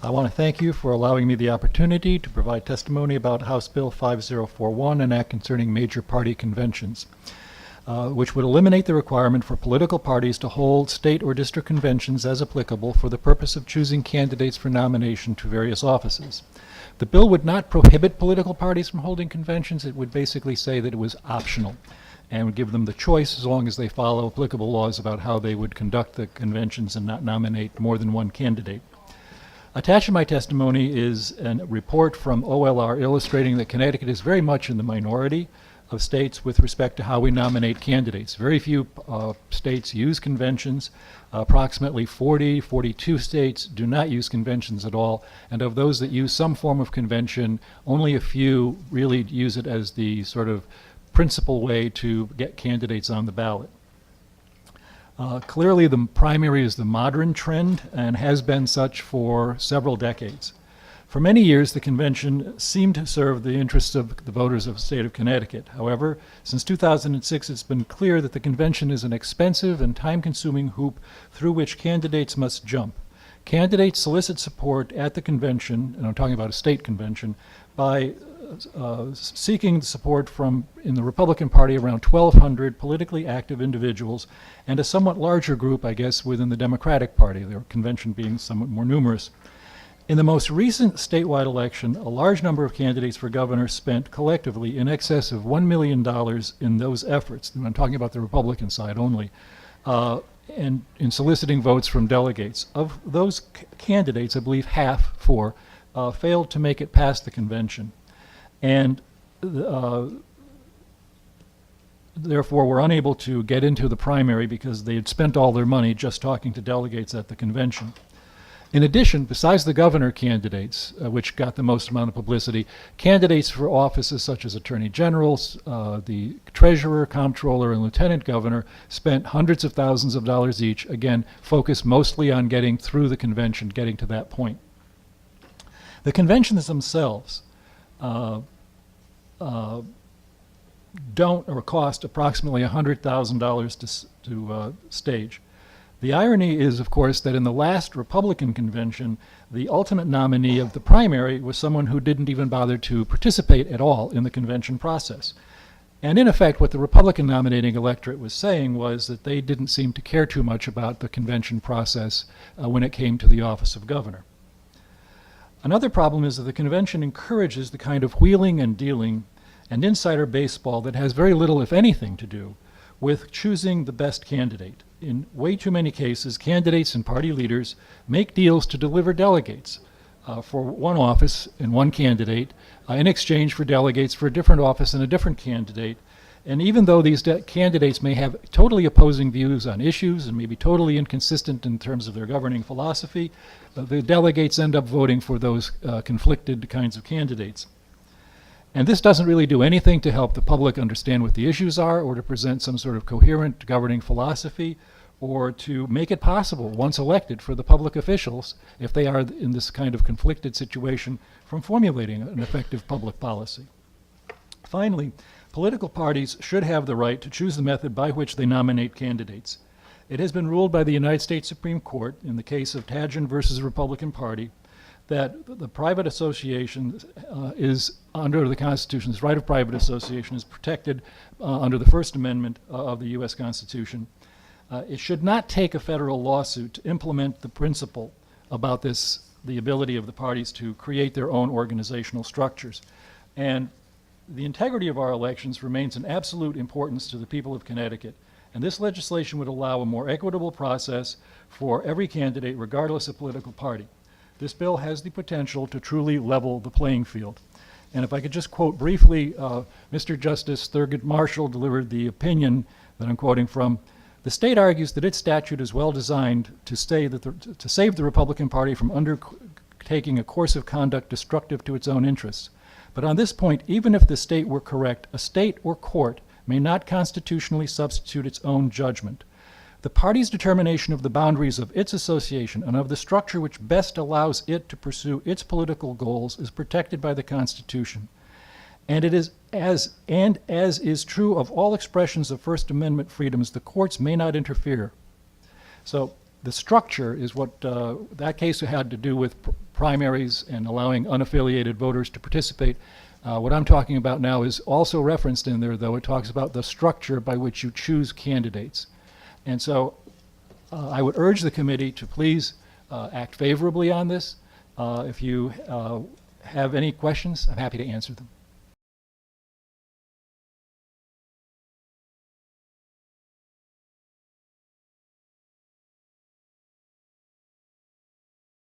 I want to thank you for allowing me the opportunity to provide testimony about House Bill 5041, an act concerning major party conventions, which would eliminate the requirement for political parties to hold state or district conventions as applicable for the purpose of choosing candidates for nomination to various offices. The bill would not prohibit political parties from holding conventions. It would basically say that it was optional and would give them the choice as long as they follow applicable laws about how they would conduct the conventions and not nominate more than one candidate. Attached to my testimony is a report from OLR illustrating that Connecticut is very much in the minority of states with respect to how we nominate candidates. Very few states use conventions. Approximately 42 states do not use conventions at all. And of those that use some form of convention, only a few really use it as the sort of principal way to get candidates on the ballot. Clearly, the primary is the modern trend and has been such for several decades. For many years, the convention seemed to serve the interests of the voters of the state of Connecticut. However, since 2006, it's been clear that the convention is an expensive and time-consuming hoop through which candidates must jump. Candidates solicit support at the convention, and I'm talking about a state convention, by seeking support from, in the Republican Party, around 1,200 politically active individuals and a somewhat larger group, I guess, within the Democratic Party, their convention being somewhat more numerous. In the most recent statewide election, a large number of candidates for governor spent collectively in excess of $1 million in those efforts, and I'm talking about the Republican side only, and in soliciting votes from delegates. Of those candidates, I believe four, failed to make it past the convention. And therefore were unable to get into the primary because they had spent all their money just talking to delegates at the convention. In addition, besides the governor candidates, which got the most amount of publicity, candidates for offices such as attorney generals, the treasurer, comptroller, and lieutenant governor spent hundreds of thousands of dollars each, again, focused mostly on getting through the convention, getting to that point. The conventions themselves don't or cost approximately $100,000 to stage. The irony is, of course, that in the last Republican convention, the ultimate nominee of the primary was someone who didn't even bother to participate at all in the convention process. And in effect, what the Republican nominating electorate was saying was that they didn't seem to care too much about the convention process when it came to the office of governor. Another problem is that the convention encourages the kind of wheeling and dealing and insider baseball that has very little, if anything, to do with choosing the best candidate. In way too many cases, candidates and party leaders make deals to deliver delegates for one office and one candidate in exchange for delegates for a different office and a different candidate. And even though these candidates may have totally opposing views on issues and may be totally inconsistent in terms of their governing philosophy, the delegates end up voting for those conflicted kinds of candidates. And this doesn't really do anything to help the public understand what the issues are or to present some sort of coherent governing philosophy or to make it possible, once elected, for the public officials, if they are in this kind of conflicted situation, from formulating an effective public policy. Finally, political parties should have the right to choose the method by which they nominate candidates. It has been ruled by the United States Supreme Court in the case of Tadgen versus the Republican Party that the private association is under the Constitution, this right of private association is protected under the First Amendment of the U.S. Constitution. It should not take a federal lawsuit to implement the principle about this, the ability of the parties to create their own organizational structures. And the integrity of our elections remains an absolute importance to the people of Connecticut. And this legislation would allow a more equitable process for every candidate, regardless of political party. This bill has the potential to truly level the playing field. And if I could just quote briefly, Mr. Justice Thurgood Marshall delivered the opinion that I'm quoting from. The state argues that its statute is well designed to save the Republican Party from undertaking a course of conduct destructive to its own interests. But on this point, even if the state were correct, a state or court may not constitutionally substitute its own judgment. The party's determination of the boundaries of its association and of the structure which best allows it to pursue its political goals is protected by the Constitution. And it is as is true of all expressions of First Amendment freedoms, the courts may not interfere. So The structure is what, that case had to do with primaries and allowing unaffiliated voters to participate. What I'm talking about now is also referenced in there, though. It talks about the structure by which you choose candidates. And so I would urge the committee to please act favorably on this. If you have any questions, I'm happy to answer them.